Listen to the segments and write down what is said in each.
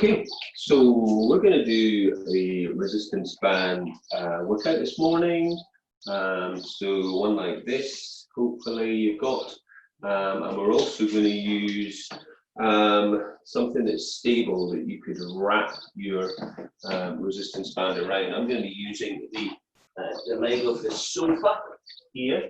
Okay, so we're going to do a resistance band workout this morning. So one like this, hopefully you've got, and we're also going to use something that's stable that you could wrap your resistance band around. I'm going to be using the leg of the sofa here,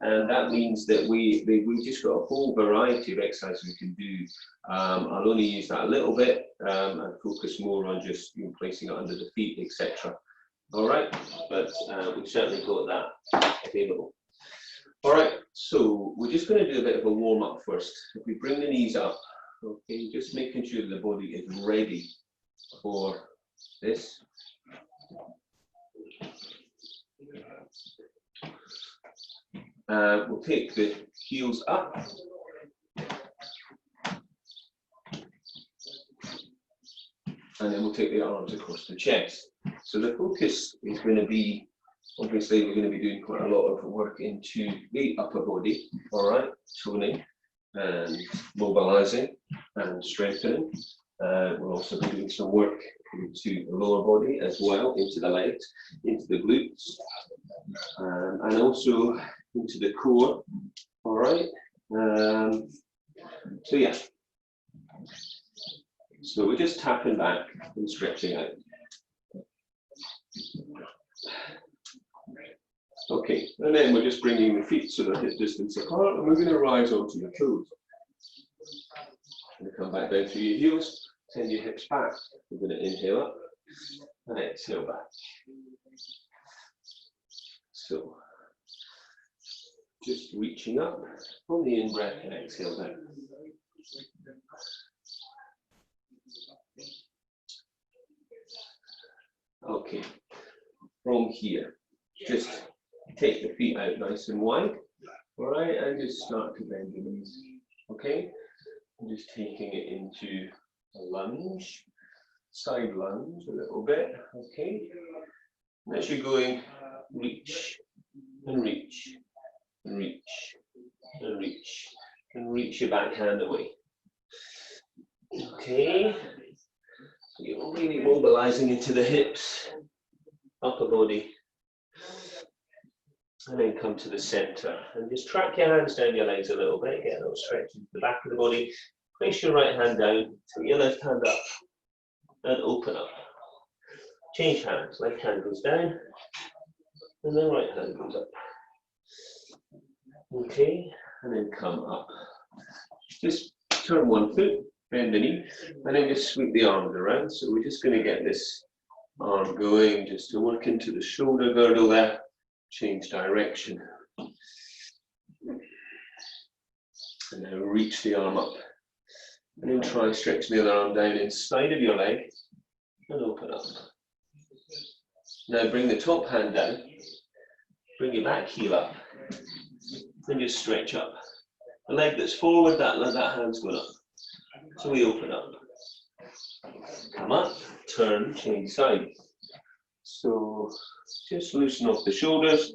and that means that we've just got a whole variety of exercises we can do. I'll only use that a little bit and focus more on just placing it under the feet, etc. All right, but we've certainly got that available. All right, so we're just going to do a bit of a warm up first. If we bring the knees up, okay, just making sure the body is ready for this. We'll take the heels up. And then we'll take the arms across the chest. So the focus is going to be, obviously we're going to be doing quite a lot of work into the upper body, all right, toning and mobilizing and strengthening. We'll also be doing some work into the lower body as well, into the legs, into the glutes, and also into the core, all right. So yeah. So we're just tapping back and stretching out. Okay, and then we're just bringing the feet so they're hip distance apart, and we're going to rise onto your toes. And come back down through your heels, send your hips back. We're going to inhale up and exhale back. So, just reaching up on the in-breath and exhale down. Okay, from here, just take the feet out nice and wide, all right, and just start to bend the knees, okay? I'm just taking it into a lunge, side lunge a little bit, okay? And as you're going, reach, and reach, and reach, and reach, and reach your back hand away. Okay. So you're really mobilizing into the hips, upper body, and then come to the center. And just track your hands down your legs a little bit, get a little stretch into the back of the body. Place your right hand down, put your left hand up, and open up. Change hands, left hand goes down, and then right hand goes up. Okay, and then come up. Just turn one foot, bend the knee, and then just sweep the arms around. So we're just going to get this arm going, just to work into the shoulder girdle there, change direction. And then reach the arm up. And then try stretching the other arm down inside of your leg and open up. Now bring the top hand down, bring your back heel up, and just stretch up. The leg that's forward, that hand's going up. So we open up, come up, turn, change side. So just loosen off the shoulders,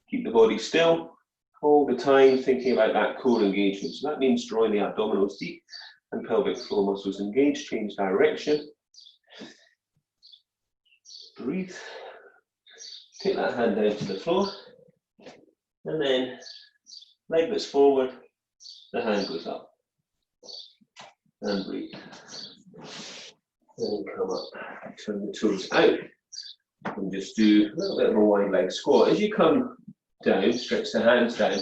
keep the body still, all the time thinking about that core engagement. So that means drawing the abdominals deep and pelvic floor muscles engaged, change direction. Breathe, take that hand down to the floor, and then leg that's forward, the hand goes up. And breathe. And come up, turn the toes out, and just do a little bit of a wide leg squat. As you come down, stretch the hands down,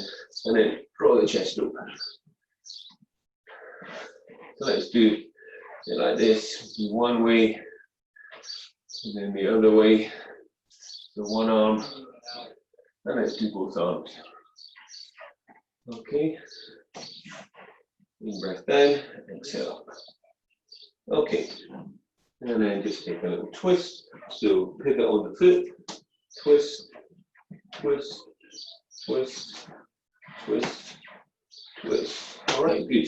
and then draw the chest open. So let's do it like this, one way, and then the other way, so one arm, and let's do both arms. Okay. In breath down, exhale up. Okay, and then just take a little twist. So pivot on the foot, twist, twist, twist, twist, twist. All right, good.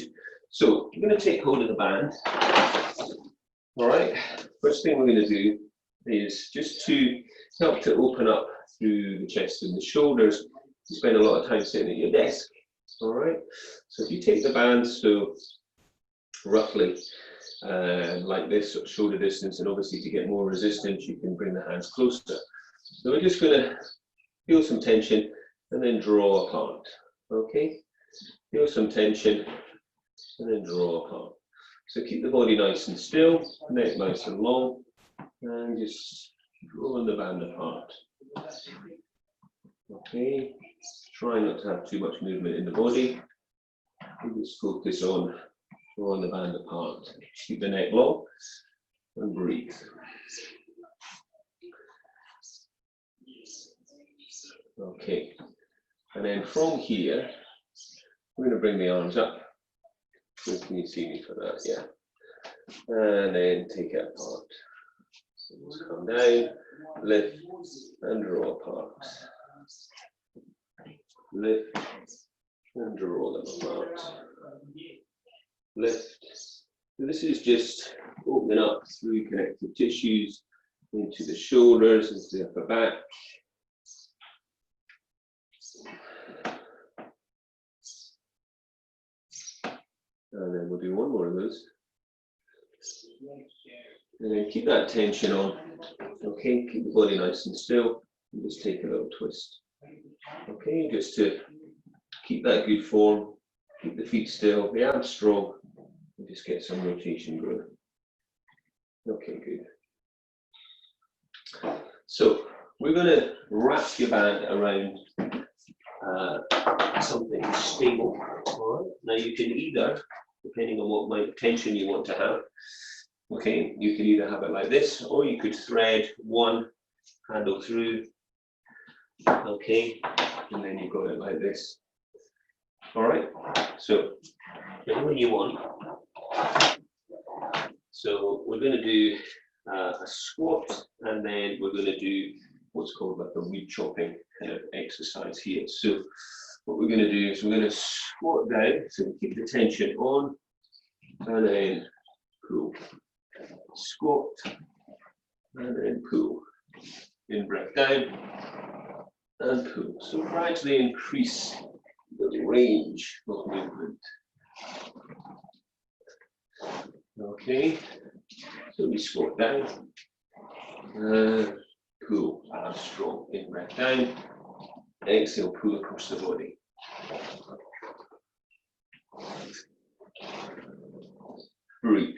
So you're going to take hold of the band. All right, first thing we're going to do is just to help to open up through the chest and the shoulders. You spend a lot of time sitting at your desk. All right, so if you take the band, so roughly like this, sort of shoulder distance, and obviously to get more resistance, you can bring the hands closer. So we're just going to feel some tension and then draw apart. Okay, feel some tension and then draw apart. So keep the body nice and still, neck nice and long, and just drawing the band apart. Okay, try not to have too much movement in the body. We just focus on drawing the band apart. Keep the neck long and breathe. Okay, and then from here, we're going to bring the arms up. So can you see me for that? Yeah. And then take it apart. So just come down, lift, and draw apart. Lift, and draw them apart. Lift. So this is just opening up through connective tissues into the shoulders, into the upper back. And then we'll do one more of those. And then keep that tension on. Okay, keep the body nice and still. And just take a little twist. Okay, just to keep that good form. Keep the feet still, the arms strong, and just get some rotation going. Okay, good. So we're going to wrap your band around something stable. All right. Now you can either, depending on what tension you want to have, okay, you can either have it like this, or you could thread one handle through, okay, and then you've got it like this. All right, so whatever you want. So we're going to do a squat, and then we're going to do what's called like a weed chopping kind of exercise here. So what we're going to do is we're going to squat down, so we keep the tension on, and then pull. Squat, and then pull. In breath down, and pull. So gradually increase the range of movement. Okay, so we squat down, pull, arms strong, in breath down, exhale, pull across the body. Breathe.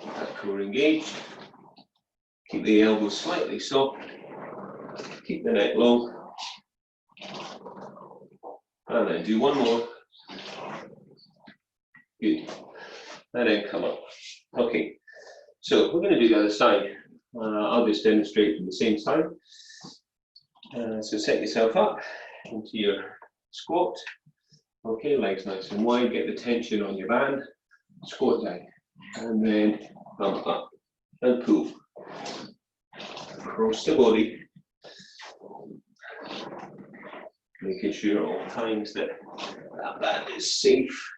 That core engaged. Keep the elbows slightly soft. Keep the neck long. And then do one more. Good. And then come up. Okay. So we're going to do the other side. I'll just demonstrate from the same side. So set yourself up into your squat. Okay, legs nice and wide. Get the tension on your band. Squat down. And then come up and pull. Across the body. Making sure at all times that that band is safe.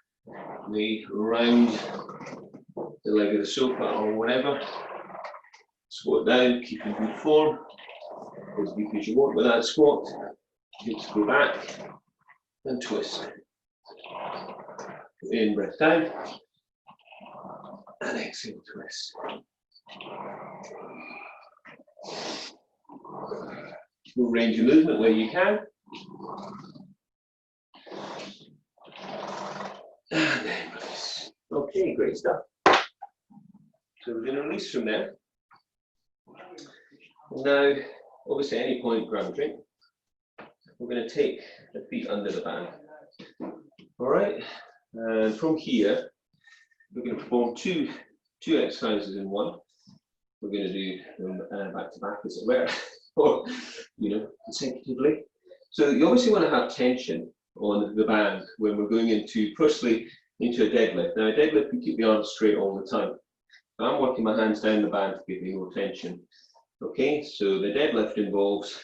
Lay round the leg of the sofa or whatever. Squat down, keeping good form. As deep as you want with that squat. Just go back and twist. In, breath down. And exhale, twist. Full range of movement where you can. And then release. Okay, great stuff. So we're going to release from there. Now, obviously, at any point, grab a drink. We're going to take the feet under the band. All right, and from here, we're going to perform two exercises in one. We're going to do them back to back, as it were, or consecutively. So you obviously want to have tension on the band when we're going into, firstly, into a deadlift. Now, a deadlift, we keep the arms straight all the time. I'm working my hands down the band to give me more tension. Okay, so the deadlift involves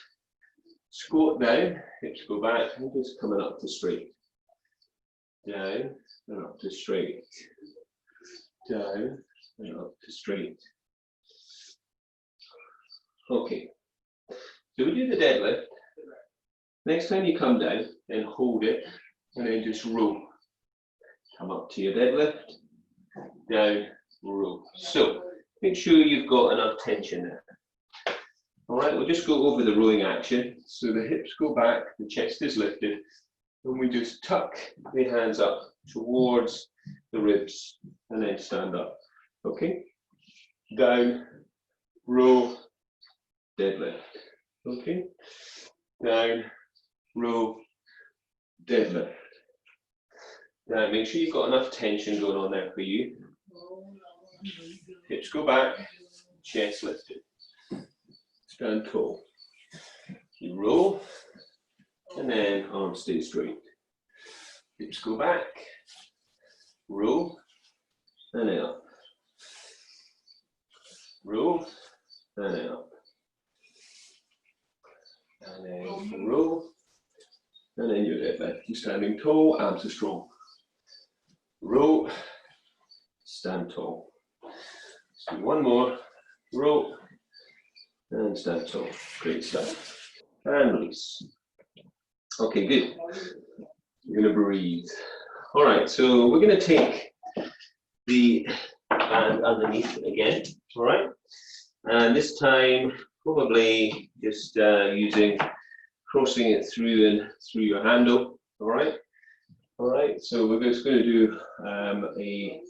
squat down, hips go back, and just coming up to straight. Down and up to straight. Down and up to straight. Okay, so we do the deadlift. Next time you come down, then hold it, and then just roll. come up to your deadlift, down, row. So make sure you've got enough tension there. All right, we'll just go over the rowing action. So the hips go back, the chest is lifted, and we just tuck the hands up towards the ribs and then stand up. Okay, down, row, deadlift. Okay, down, row, deadlift. Now make sure you've got enough tension going on there for you. Hips go back, chest lifted. Stand tall. You roll, and then arms stay straight. Hips go back, roll, and then up. Roll, and then up. And then roll, and then you're deadlift. You're standing tall, arms are strong. Roll, stand tall. Let's do one more. Roll, and stand tall. Great stuff. And release. Okay, good. You're going to breathe. All right, so we're going to take the band underneath again. All right, and this time probably just crossing it through and through your handle. All right. All right, so we're just going to do a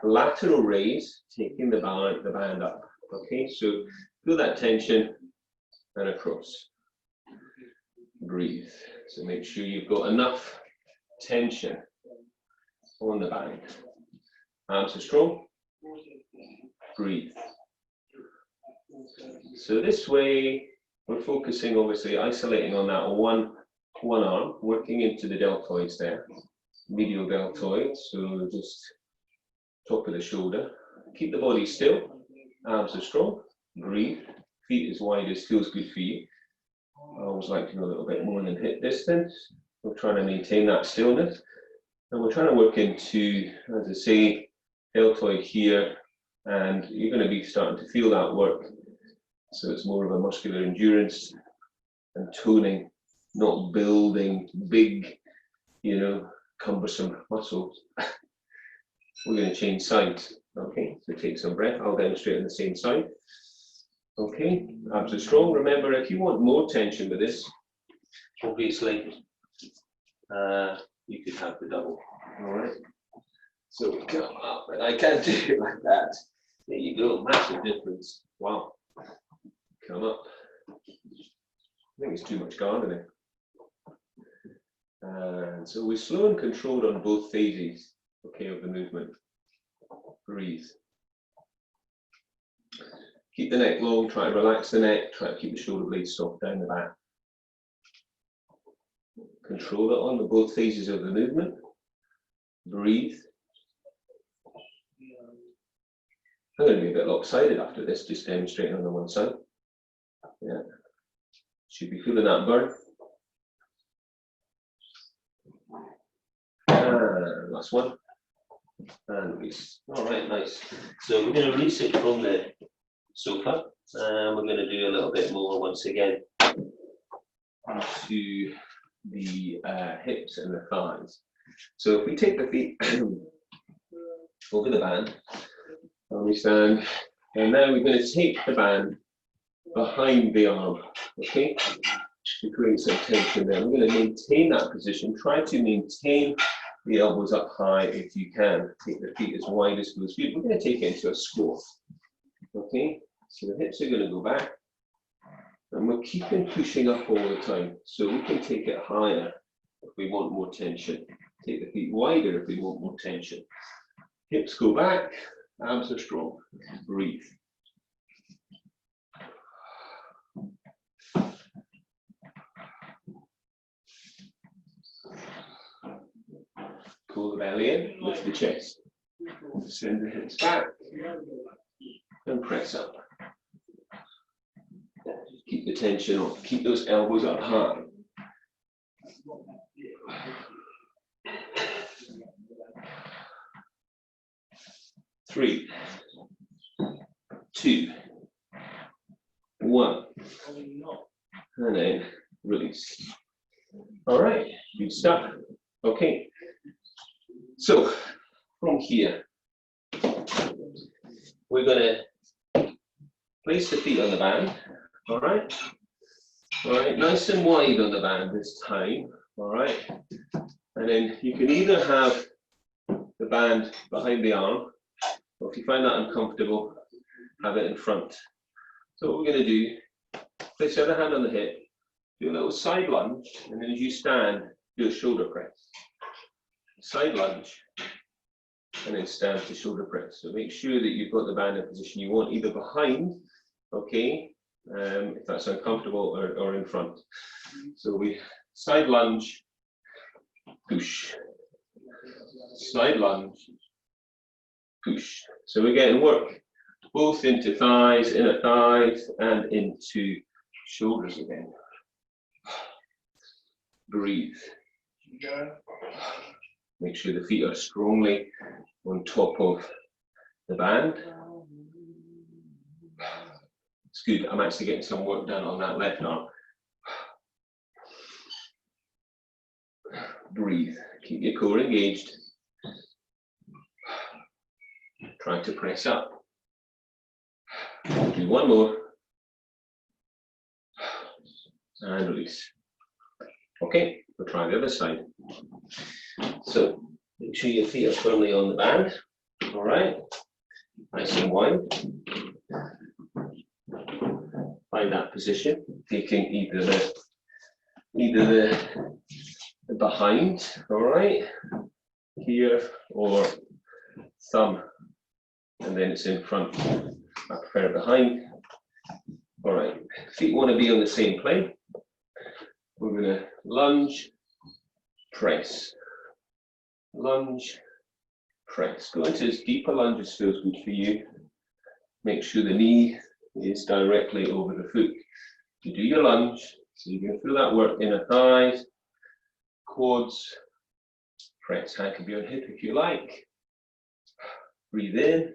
lateral raise, taking the band up. Okay, so feel that tension and across. Breathe. So make sure you've got enough tension on the band. Arms are strong. Breathe. So this way, we're focusing, obviously, isolating on that one arm, working into the deltoids there. Medial deltoid, so just top of the shoulder. Keep the body still, arms are strong, breathe, feet as wide as feels good for you. I always like to go a little bit more than hip distance. We're trying to maintain that stillness, and we're trying to work into, as I say, deltoid here, and you're going to be starting to feel that work. So it's more of a muscular endurance and toning, not building big, cumbersome muscles. We're going to change sides. Okay, so take some breath. I'll demonstrate on the same side. Okay, abs are strong. Remember, if you want more tension with this, obviously, you could have the double. All right. So come up, and I can't do it like that. There you go, massive difference. Wow. Come up. I think it's too much gardening. And so we're slow and controlled on both phases, okay, of the movement. Breathe. Keep the neck long, try to relax the neck, try to keep the shoulder blades soft down the back. Control it on both phases of the movement. Breathe. I'm going to be a bit lopsided after this, just demonstrating on the one side. Yeah. Should be feeling that burn. And last one. And release. All right, nice. So we're going to release it from the sofa, and we're going to do a little bit more once again to the hips and the thighs. So if we take the feet over the band, and we stand, and now we're going to take the band behind the arm, okay, to create some tension there. We're going to maintain that position. Try to maintain the elbows up high if you can. Take the feet as wide as goes. We're going to take it into a squat. Okay, so the hips are going to go back, and we're keeping pushing up all the time. So we can take it higher if we want more tension. Take the feet wider if we want more tension. Hips go back, arms are strong. Breathe. Pull the belly in, lift the chest. Send the hips back and press up. Keep the tension on, keep those elbows up high. Three, two, one, and then release. All right, good stuff. Okay. So from here, we're going to place the feet on the band, all right? All right, nice and wide on the band this time, all right? And then you can either have the band behind the arm, or if you find that uncomfortable, have it in front. So what we're going to do, place the other hand on the hip, do a little side lunge, and then as you stand, do a shoulder press. Side lunge, and then stand to shoulder press. So make sure that you've got the band in a position you want, either behind, okay, if that's uncomfortable, or in front. So we side lunge, push, side lunge, push. So we're getting work both into thighs, inner thighs, and into shoulders again. Breathe. Make sure the feet are strongly on top of the band. It's good, I'm actually getting some work done on that left arm. Breathe, keep your core engaged. Try to press up. Do one more. And release. Okay, we'll try the other side. So, make sure your feet are firmly on the band. All right, nice and wide. Find that position, taking either the behind, all right, here, or thumb, and then it's in front. I prefer behind. All right, feet want to be on the same plane. We're going to lunge, press, lunge, press. Go into as deep a lunge as feels good for you. Make sure the knee is directly over the foot. You do your lunge, so you're going to feel that work inner thighs, quads, press. Hand can be on hip if you like. Breathe in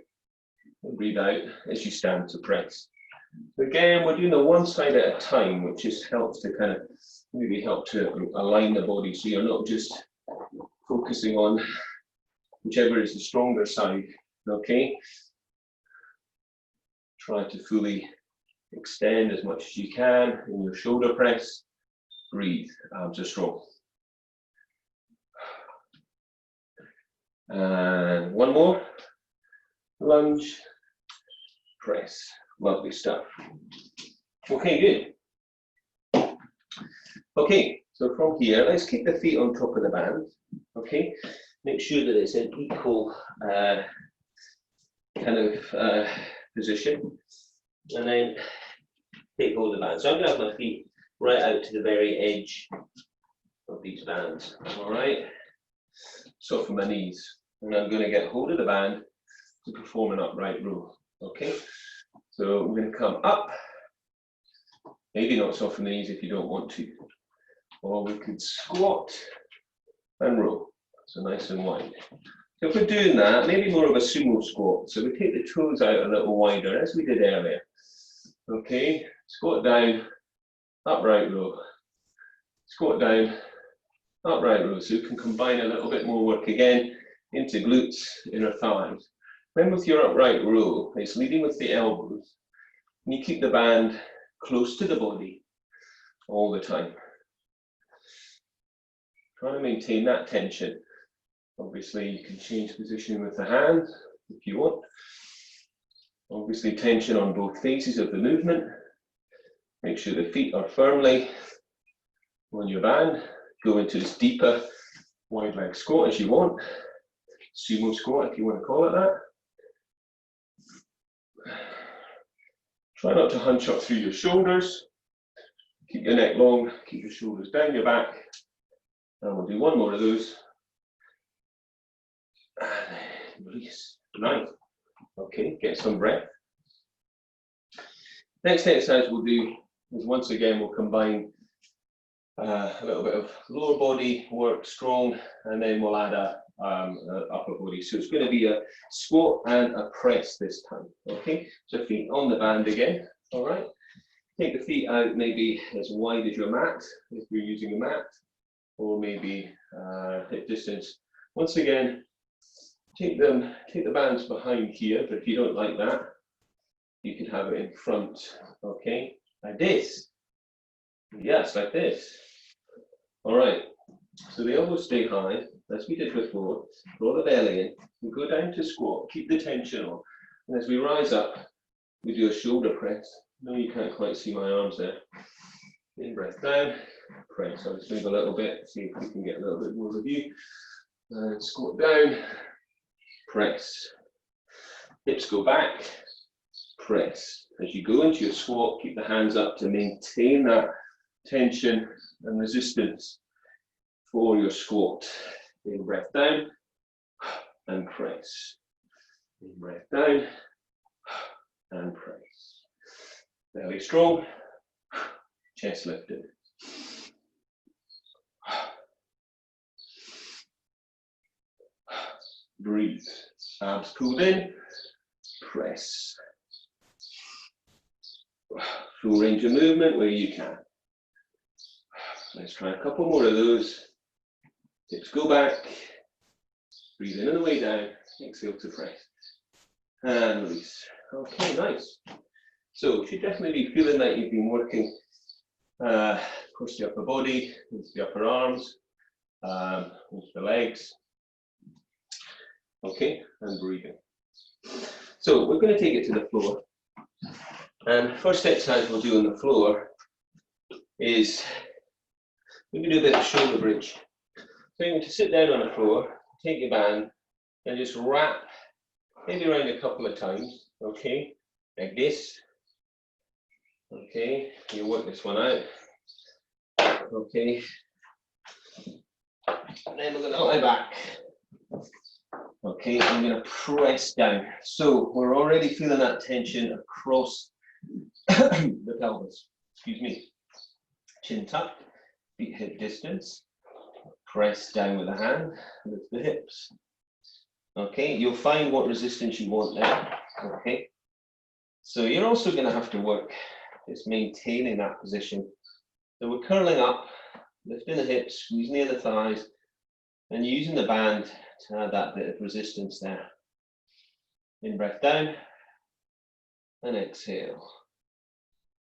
and breathe out as you stand to press. Again, we're doing the one side at a time, which just helps to kind of really help to align the body, so you're not just focusing on whichever is the stronger side, okay? Try to fully extend as much as you can in your shoulder press. Breathe, arms are strong. And one more. Lunge, press. Lovely stuff. Okay, good. Okay, so from here, let's keep the feet on top of the band. Okay, make sure that it's an equal kind of position, and then take hold of the band. So I'm going to have my feet right out to the very edge of these bands. All right, soften my knees, and I'm going to get hold of the band to perform an upright row. Okay. So we're going to come up, maybe not soften the knees if you don't want to, or we could squat and row, so nice and wide. So if we're doing that, maybe more of a sumo squat, so we take the toes out a little wider as we did earlier. Okay, squat down, upright row, squat down, upright row, so you can combine a little bit more work again into glutes, inner thighs. Then with your upright row, it's leading with the elbows, and you keep the band close to the body all the time. Trying to maintain that tension. Obviously, you can change position with the hands if you want. Obviously, tension on both faces of the movement. Make sure the feet are firmly on your band. Go into as deep a wide leg squat as you want. Sumo squat if you want to call it that. Try not to hunch up through your shoulders. Keep your neck long, keep your shoulders down your back. And we'll do one more of those. And release. Nice. Okay, get some breath. Next exercise we'll do is, once again, we'll combine a little bit of lower body work, strong, and then we'll add a upper body. So it's going to be a squat and a press this time. Okay, so feet on the band again. All right, take the feet out maybe as wide as your mat if you're using a mat, or maybe hip distance. Once again, take the bands behind here, but if you don't like that, you can have it in front, okay? Like this. Yes, like this. All right, so the elbows stay high, as we did before. Draw the belly in, we go down to squat, keep the tension on. And as we rise up, we do a shoulder press. No, you can't quite see my arms there. In breath down, press. I'll just move a little bit, see if we can get a little bit more of a view. And squat down, press. Hips go back, press. As you go into your squat, keep the hands up to maintain that tension and resistance for your squat. In breath down and press. In breath down and press. Belly strong, chest lifted. Breathe. Abs pulled in, press. Full range of movement where you can. Let's try a couple more of those. Hips go back. Breathe in on the way down. Exhale to press. And release. Okay, nice. So you should definitely be feeling that you've been working across the upper body, into the upper arms, into the legs. Okay, and breathing. So we're going to take it to the floor. And first exercise we'll do on the floor is we're going to do a bit of shoulder bridge. So you're going to sit down on the floor, take your band, and just wrap maybe around a couple of times, okay, like this. Okay, you work this one out. Okay, and then we're going to lie back. Okay, I'm going to press down. So we're already feeling that tension across the pelvis. Excuse me. Chin tucked, feet hip distance. Press down with the hand, lift the hips. Okay, you'll find what resistance you want there. Okay, so you're also going to have to work just maintaining that position. So we're curling up, lifting the hips, squeezing the inner thighs, and using the band to add that bit of resistance there. In breath down, and exhale.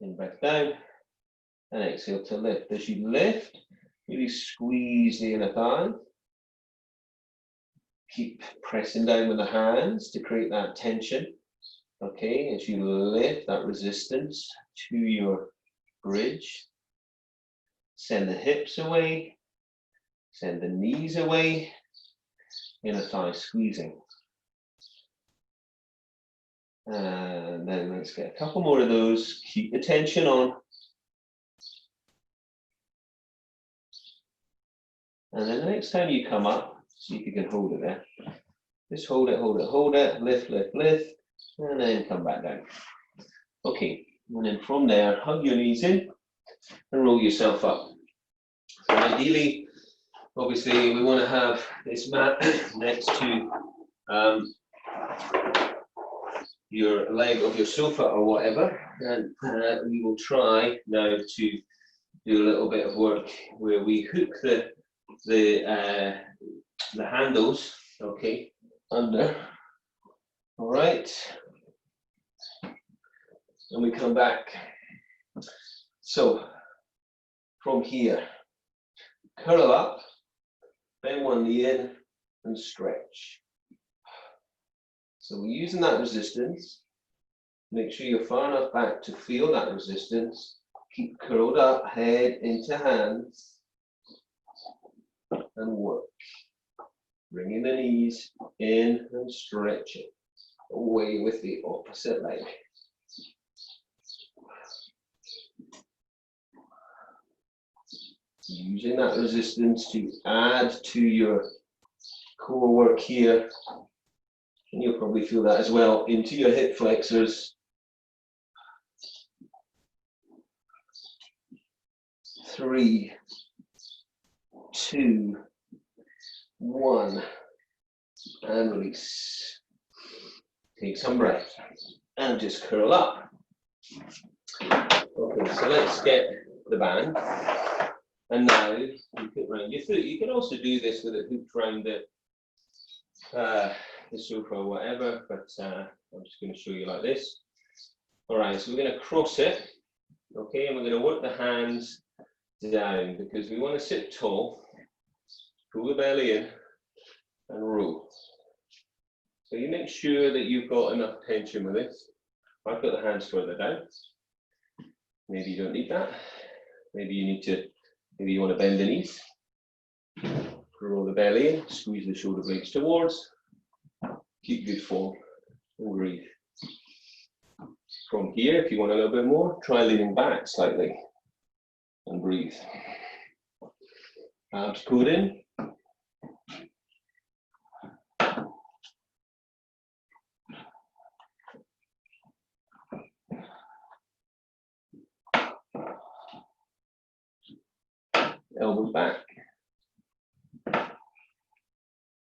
In breath down, and exhale to lift. As you lift, really squeeze the inner thigh. Keep pressing down with the hands to create that tension. Okay, as you lift that resistance to your bridge. Send the hips away. Send the knees away. Inner thigh squeezing. And then let's get a couple more of those. Keep the tension on. And then the next time you come up, see if you can hold it there. Just hold it, hold it, hold it. Lift, lift, lift. And then come back down. Okay, and then from there, hug your knees in and roll yourself up. So ideally, obviously, we want to have this mat next to your leg of your sofa or whatever. And we will try now to do a little bit of work where we hook the handles, okay, under. All right. And we come back. So from here, curl up, bend one knee in and stretch. So we're using that resistance. Make sure you're far enough back to feel that resistance. Keep curled up, head into hands, and work. Bringing the knees in and stretching away with the opposite leg. Using that resistance to add to your core work here. And you'll probably feel that as well into your hip flexors. 3, 2, 1, and release. Take some breath and just curl up. Okay, so let's get the band. And now you put around your foot. You can also do this with it hooked around the sofa or whatever, but I'm just going to show you like this. All right, so we're going to cross it, okay, and we're going to work the hands down because we want to sit tall, pull the belly in and roll. So you make sure that you've got enough tension with this. I've got the hands further down. Maybe you don't need that. Maybe you want to bend the knees. Roll the belly in, squeeze the shoulder blades towards. Keep good form and breathe. From here, if you want a little bit more, try leaning back slightly and breathe. Abs pulled in. Elbows back.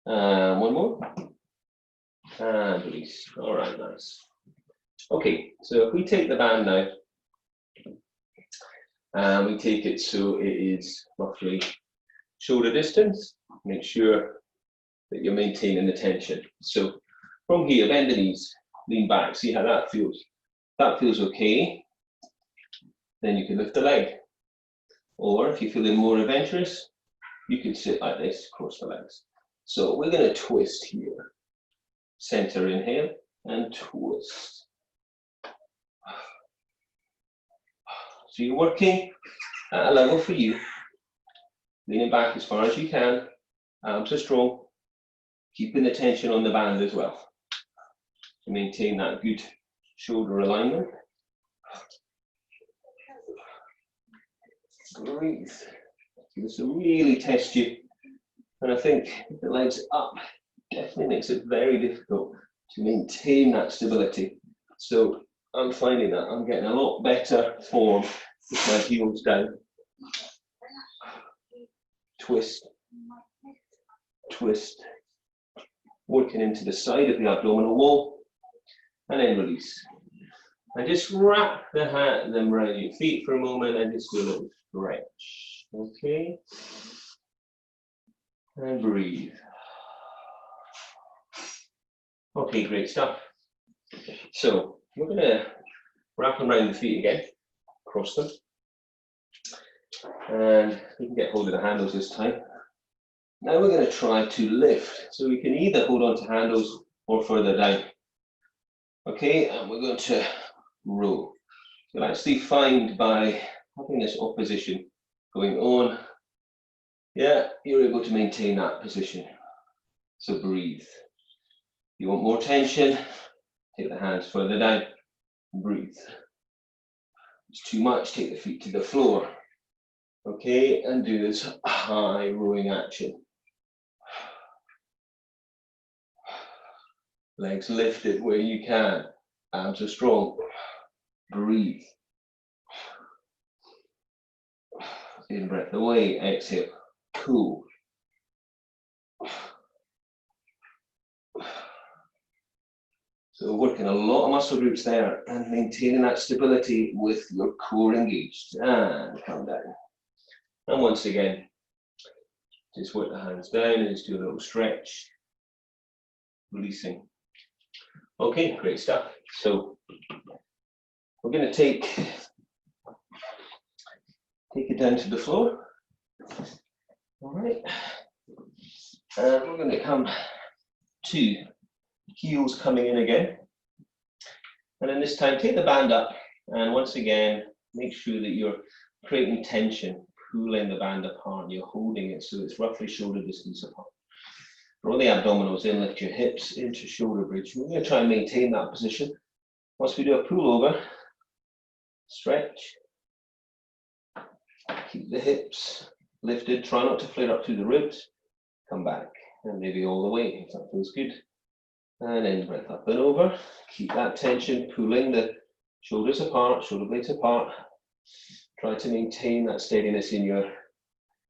One more. And release. All right, nice. Okay, so if we take the band now, and we take it so it is roughly shoulder distance, make sure that you're maintaining the tension. So from here, bend the knees, lean back, see how that feels. If that feels okay, then you can lift the leg. Or if you're feeling more adventurous, you could sit like this, cross the legs. So we're going to twist here. Center inhale and twist. So you're working at a level for you. Leaning back as far as you can. Arms are strong. Keeping the tension on the band as well. To maintain that good shoulder alignment. Breathe. This will really test you. And I think if the legs up, definitely makes it very difficult to maintain that stability. So I'm finding that I'm getting a lot better form with my heels down. Twist, twist, working into the side of the abdominal wall, and then release. And just wrap them around your feet for a moment and just do a little stretch. Okay? And breathe. Okay, great stuff. So we're going to wrap them around the feet again, cross them. And you can get hold of the handles this time. Now we're going to try to lift. So we can either hold on to handles or further down. Okay, and we're going to roll. You'll actually find by having this opposition going on, yeah, you're able to maintain that position. So breathe. You want more tension, take the hands further down, breathe. It's too much, take the feet to the floor. Okay, and do this high rowing action. Legs lifted where you can, arms are strong. Breathe. In breath away, exhale, cool. So working a lot of muscle groups there and maintaining that stability with your core engaged. And come down. And once again, just work the hands down and just do a little stretch. Releasing. Okay, great stuff. So we're going to take it down to the floor. All right. And we're going to come to heels coming in again. And then this time, take the band up. And once again, make sure that you're creating tension, pulling the band apart. You're holding it so it's roughly shoulder distance apart. Roll the abdominals in, lift your hips into shoulder bridge. We're going to try and maintain that position. Once we do a pull over, stretch. Keep the hips lifted. Try not to flare up through the ribs. Come back and maybe all the way if that feels good. And then breath up and over. Keep that tension, pulling the shoulders apart, shoulder blades apart. Try to maintain that steadiness in your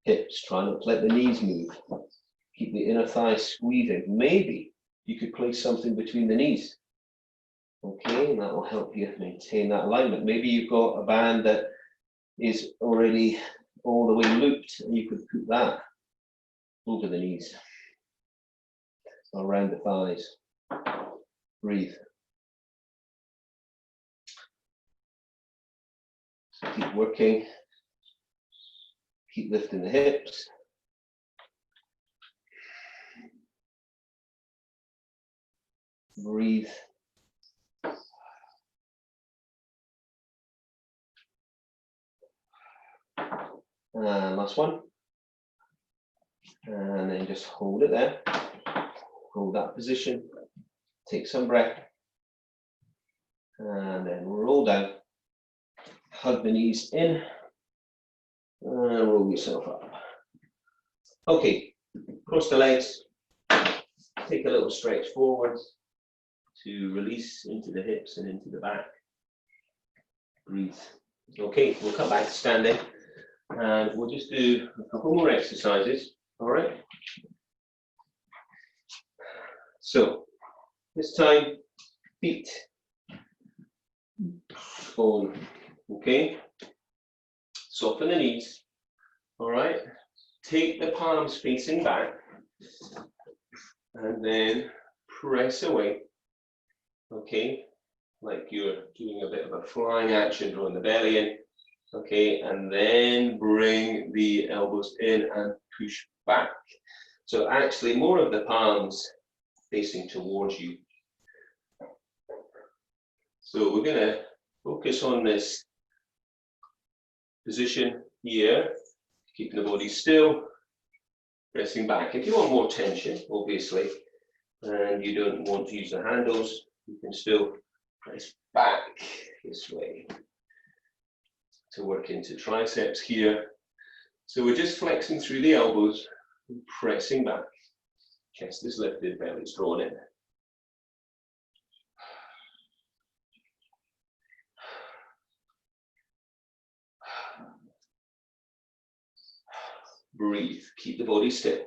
hips. Try not to let the knees move. Keep the inner thighs squeezing. Maybe you could place something between the knees. Okay, and that will help you maintain that alignment. Maybe you've got a band that is already all the way looped and you could put that over the knees. around the thighs. Breathe. Keep working. Keep lifting the hips. Breathe. And last one. And then just hold it there. Hold that position. Take some breath. And then roll down. Hug the knees in. And roll yourself up. Okay, cross the legs. Take a little stretch forward to release into the hips and into the back. Breathe. Okay, we'll come back to standing and we'll just do a couple more exercises. All right. So this time, feet on. Okay. Soften the knees. All right. Take the palms facing back and then press away. Okay. Like you're doing a bit of a flying action, drawing the belly in. Okay, and then bring the elbows in and push back. So actually more of the palms facing towards you. So we're going to focus on this position here, keeping the body still, pressing back. If you want more tension, obviously, and you don't want to use the handles, you can still press back this way to work into triceps here. So we're just flexing through the elbows and pressing back. Chest is lifted, belly's drawn in. Breathe, keep the body still.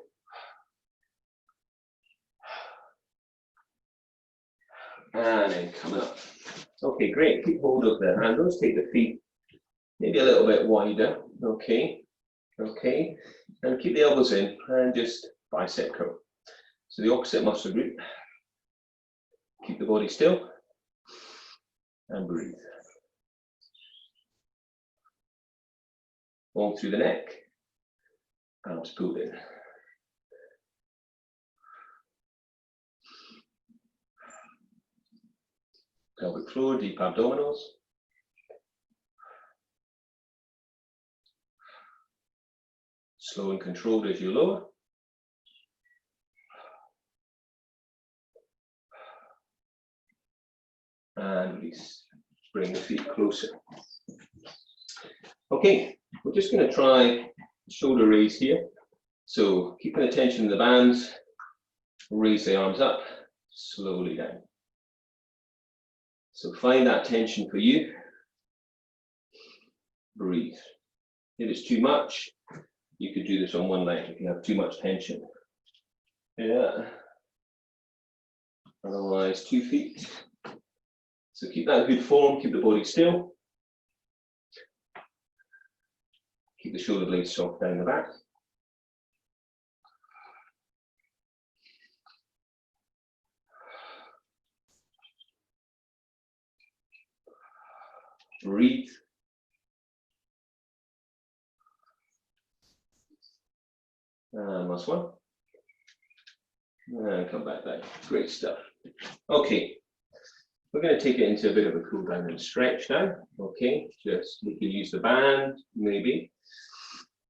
And then come up. Okay, great. Keep hold of the handles, take the feet maybe a little bit wider. Okay, okay. And keep the elbows in and just bicep curl. So the opposite muscle group. Keep the body still and breathe. On through the neck, arms pulled in. Pelvic floor, deep abdominals. Slow and controlled as you lower. And release. Bring the feet closer. Okay, we're just going to try shoulder raise here. So keeping attention in the bands, raise the arms up, slowly down. So find that tension for you. Breathe. If it's too much, you could do this on one leg if you have too much tension. Yeah. Otherwise, 2 feet. So keep that good form, keep the body still. Keep the shoulder blades soft down the back. Breathe. And last one. And come back down. Great stuff. Okay. We're going to take it into a bit of a cool down and stretch now. Okay. Just we can use the band, maybe.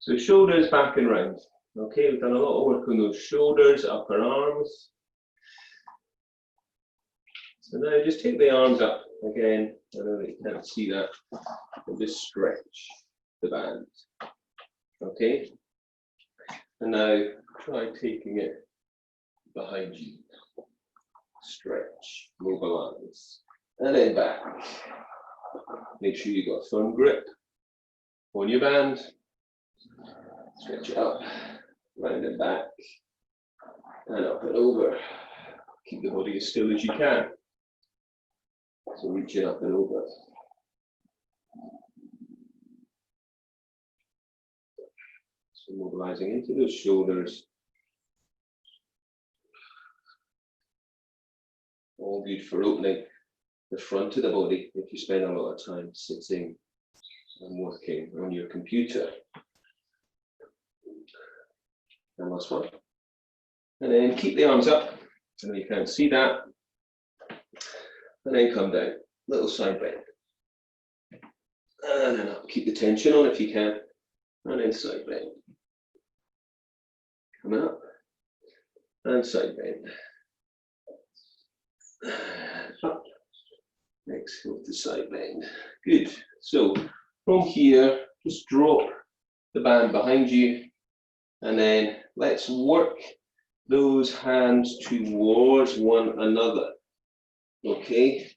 So shoulders back and round. Okay. We've done a lot of work on those shoulders, upper arms. So now just take the arms up again. I know that you can't see that. And just stretch the band. Okay. And now try taking it behind you. Stretch, mobilize, and then back. Make sure you've got a firm grip on your band. Stretch it up, round and back, and up and over. Keep the body as still as you can. So reach it up and over. So mobilizing into those shoulders. All good for opening the front of the body if you spend a lot of time sitting and working on your computer. And last one. And then keep the arms up. I know you can't see that. And then come down. Little side bend. And then up. Keep the tension on if you can. And then side bend. Come up. And side bend. Up. Exhale to side bend. Good. So from here, just drop the band behind you. And then let's work those hands towards one another. Okay?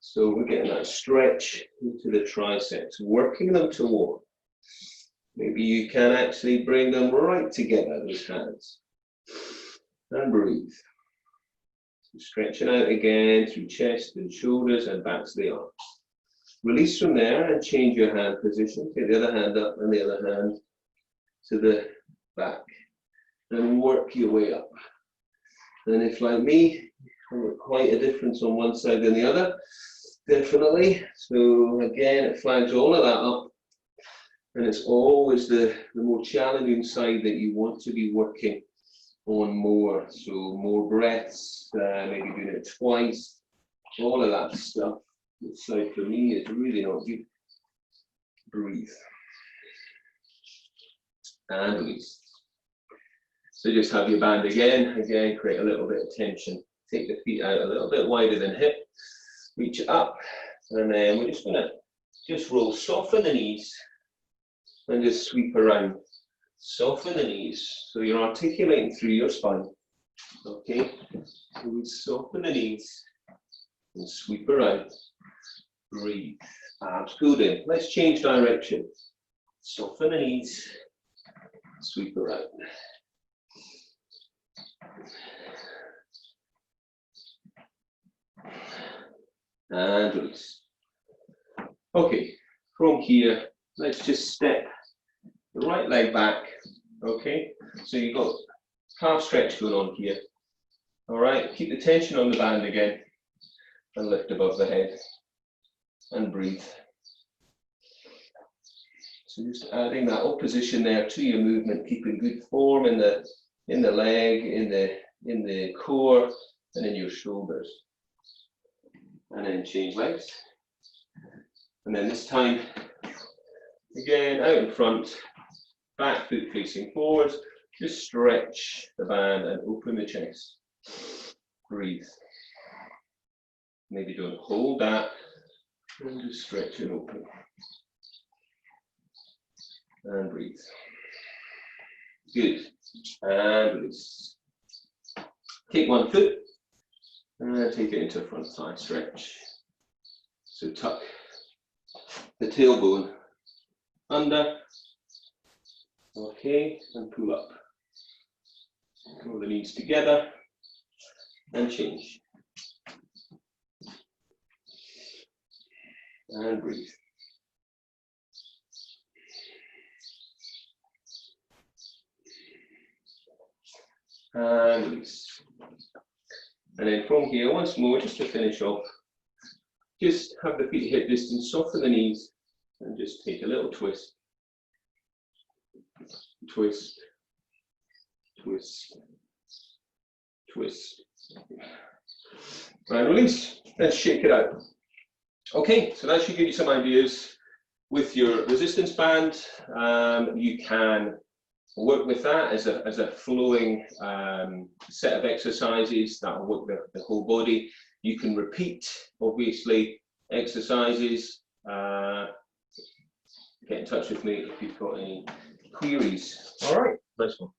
So we're getting that stretch into the triceps, working them toward. Maybe you can actually bring them right together, those hands. And breathe. So stretching out again through chest and shoulders and back to the arms. Release from there and change your hand position. Take the other hand up and the other hand to the back. And work your way up. And if, like me, quite a difference on one side than the other, definitely. So again, it flags all of that up. And it's always the more challenging side that you want to be working on more. So more breaths, maybe doing it twice, all of that stuff. This side for me is really not good. Breathe. And release. So just have your band again, create a little bit of tension. Take the feet out a little bit wider than hip, reach it up, and then we're just gonna roll, soften the knees, and just sweep around. Soften the knees, so you're articulating through your spine, okay? So we soften the knees, and sweep around, breathe, abs pulled in. Let's change direction. Soften the knees, sweep around. And release. Okay, from here, let's just step the right leg back. Okay, so you've got calf stretch going on here. All right, keep the tension on the band again and lift above the head and breathe. So just adding that opposition there to your movement, keeping good form in the leg, in the core, and in your shoulders. And then change legs. And then this time, again, out in front, back foot facing forwards, just stretch the band and open the chest. Breathe. Maybe don't hold that, and just stretch and open. And breathe. Good. And release. Take one foot, and take it into a front thigh stretch. So tuck the tailbone under, okay, and pull up. Pull the knees together and change. And breathe. And release. And then from here, once more, just to finish off, just have the feet hip distance, soften the knees, and just take a little twist. Twist. Twist. Twist. And release. Let's shake it out. Okay, so that should give you some ideas. With your resistance band, you can work with that as a flowing set of exercises that will work the whole body. You can repeat, obviously, exercises. Get in touch with me if you've got any queries. All right, nice one.